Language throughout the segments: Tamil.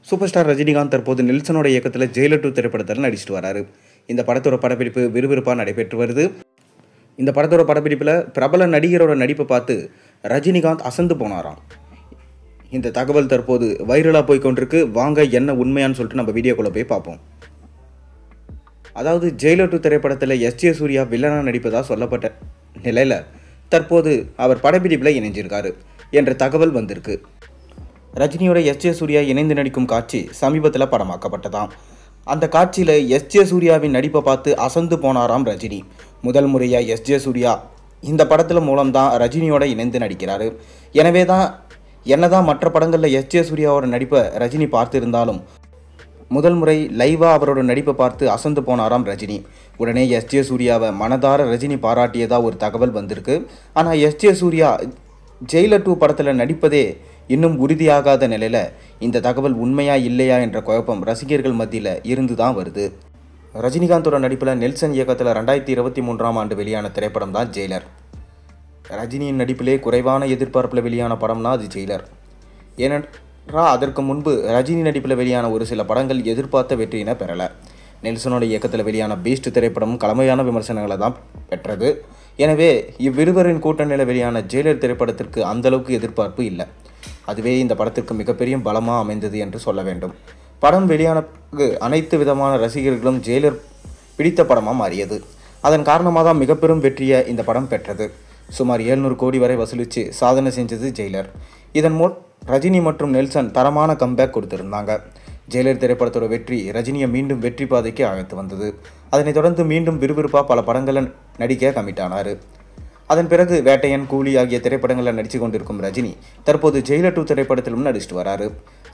சூப்பர் ஸ்டார் ரஜினிகாந்த் தற்போது நெல்சனோட இயக்கத்தில் ஜெயிலர் 2 திரைப்படத்தில் நடிச்சிட்டு வராரு. இந்த படத்தோட படப்பிடிப்பு விறுவிறுப்பாக நடைபெற்று வருது. இந்த படத்தோட படப்பிடிப்பில் பிரபல நடிகரோட நடிப்பை பார்த்து ரஜினிகாந்த் அசந்து போனாராம். இந்த தகவல் தற்போது வைரலாக போய்கொண்டிருக்கு. வாங்க என்ன உண்மையான்னு சொல்லிட்டு நம்ம வீடியோக்குள்ளே போய் பார்ப்போம். அதாவது ஜெயிலர் 2 திரைப்படத்தில் எஸ்.ஜே. சூர்யா வில்லனாக நடிப்பதாக சொல்லப்பட்ட நிலையில் தற்போது அவர் படப்பிடிப்பில் இணைஞ்சிருக்காரு என்ற தகவல் வந்திருக்கு. ரஜினியோட எஸ்.ஜே. சூர்யா இணைந்து நடிக்கும் காட்சி சமீபத்தில் படமாக்கப்பட்டதாம். அந்த காட்சியில் எஸ்.ஜே. சூர்யாவின் நடிப்பை பார்த்து அசந்து போனாராம் ரஜினி. முதல் முறையாக எஸ்.ஜே. சூர்யா இந்த படத்தில் மூலம்தான் ரஜினியோட இணைந்து நடிக்கிறாரு. எனவே தான் என்னதான் மற்ற படங்களில் எஸ்.ஜே. சூர்யாவோட நடிப்பை ரஜினி பார்த்திருந்தாலும் முதல் முறை லைவாக அவரோட நடிப்பை பார்த்து அசந்து போனாராம் ரஜினி. உடனே எஸ்.ஜே. சூர்யாவை மனதார ரஜினி பாராட்டியதாக ஒரு தகவல் வந்திருக்கு. ஆனால் எஸ்.ஜே. சூர்யா ஜெயிலர் 2 படத்தில் நடிப்பதே இன்னும் உறுதியாகாத நிலையில் இந்த தகவல் உண்மையா இல்லையா என்ற குழப்பம் ரசிகர்கள் மத்தியில் இருந்து தான் வருது. ரஜினிகாந்தோட நடிப்பில் நெல்சன் இயக்கத்தில் 2023ஆம் ஆண்டு வெளியான திரைப்படம் தான் ஜெயிலர். ரஜினியின் நடிப்பிலே குறைவான எதிர்பார்ப்பில் வெளியான படம்னா அது ஜெயிலர். ஏனென்றால் அதற்கு முன்பு ரஜினி நடிப்பில் வெளியான ஒரு சில படங்கள் எதிர்பார்த்த வெற்றியினை பெறலை. நெல்சனோட இயக்கத்தில் வெளியான பீஸ்ட் திரைப்படம் கலமையான விமர்சனங்களை தான் பெற்றது. எனவே இவ்விருவரின் கூட்டணியில் வெளியான ஜெயிலர் திரைப்படத்திற்கு அந்தளவுக்கு எதிர்பார்ப்பு இல்லை. அதுவே இந்த படத்திற்கு மிகப்பெரிய பலமாக அமைந்தது என்று சொல்ல வேண்டும். படம் வெளியான அனைத்து விதமான ரசிகர்களும் ஜெயிலர் பிடித்த படமாக மாறியது. அதன் காரணமாக தான் மிக பெரும் வெற்றியை இந்த படம் பெற்றது. சுமார் 700 கோடி வரை வசூலித்து சாதனை செஞ்சது ஜெயிலர். இதன் மூலம் ரஜினி மற்றும் நெல்சன் தரமான கம்பேக் கொடுத்திருந்தாங்க. ஜெயிலர் திரைப்படத்தோட வெற்றி ரஜினியை மீண்டும் வெற்றி பாதைக்கு அழைத்து வந்தது. அதனைத் தொடர்ந்து மீண்டும் விறுவிறுப்பாக பல படங்களை நடிக்க கமிட் ஆனார். அதன் பிறகு வேட்டையன், கூலி ஆகிய திரைப்படங்களில் நடித்து கொண்டிருக்கும் ரஜினி தற்போது ஜெயிலர் 2 திரைப்படத்திலும் நடிச்சிட்டு வராரு.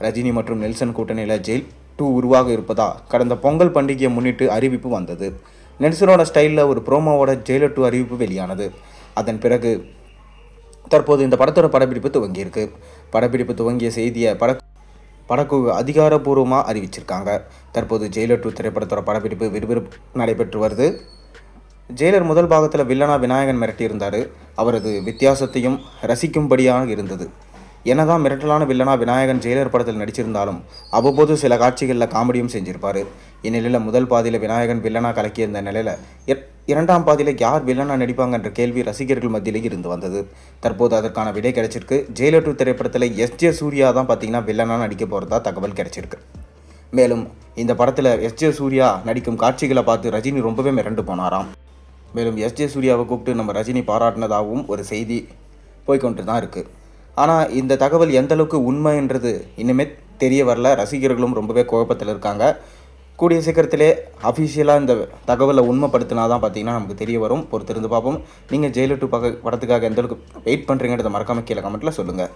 ரஜினி மற்றும் நெல்சன் கூட்டணியில் ஜெயில் 2 உருவாக இருப்பதா கடந்த பொங்கல் பண்டிகையை முன்னிட்டு அறிவிப்பு வந்தது. நெல்சனோட ஸ்டைலில் ஒரு ப்ரோமோவோட ஜெயிலர் 2 அறிவிப்பு வெளியானது. அதன் பிறகு தற்போது இந்த படத்தோட படப்பிடிப்பு துவங்கியிருக்கு. படப்பிடிப்பு துவங்கிய செய்தியை படக்குழு அதிகாரப்பூர்வமாக அறிவிச்சிருக்காங்க. தற்போது ஜெயிலர் 2 திரைப்படத்தோட படப்பிடிப்பு விறுவிறுப்பு நடைபெற்று வருது. ஜெயிலர் முதல் பாகத்தில் வில்லனா விநாயகன் மிரட்டியிருந்தார். அவரது வித்தியாசத்தையும் ரசிக்கும்படியாக இருந்தது. என்னதான் மிரட்டலான வில்லனா விநாயகன் ஜெயிலர் படத்தில் நடிச்சிருந்தாலும் அவ்வப்போது சில காட்சிகளில் காமெடியும் செஞ்சிருப்பார். இந்நிலையில் முதல் பாதியில் விநாயகன் வில்லனா கலக்கியிருந்த நிலையில் இரண்டாம் பாதியில் யார் வில்லனா நடிப்பாங்க என்ற கேள்வி ரசிகர்கள் மத்தியில் இருந்து வந்தது. தற்போது அதற்கான விடை கிடைச்சிருக்கு. ஜெயிலர் 2 திரைப்படத்தில் எஸ்.ஜே. சூர்யா தான் பார்த்தீங்கன்னா வில்லனா நடிக்க போகிறதா தகவல் கிடைச்சிருக்கு. மேலும் இந்த படத்தில் எஸ்.ஜே. சூர்யா நடிக்கும் காட்சிகளை பார்த்து ரஜினி ரொம்பவே மிரண்டு போனாராம். மேலும் எஸ்.ஜே. சூர்யாவை கூப்பிட்டு நம்ம ரஜினி பாராட்டினதாகவும் ஒரு செய்தி போய்கொண்டு தான் இருக்குது. ஆனால் இந்த தகவல் எந்தளவுக்கு உண்மைன்றது இன்னுமே தெரிய வரல. ரசிகர்களும் ரொம்பவே குழப்பத்தில் இருக்காங்க. கூடிய சீக்கிரத்திலே அஃபிஷியலாக இந்த தகவலை உண்மைப்படுத்தினா தான் பார்த்தீங்கன்னா நமக்கு தெரிய வரும். பொறுத்திருந்து பார்ப்போம். நீங்கள் ஜெயிலர் 2 படத்துக்காக எந்தளவுக்கு வெயிட் பண்ணுறீங்கன்றதை மறக்காமல் கீழே கமெண்ட்டில் சொல்லுங்கள்.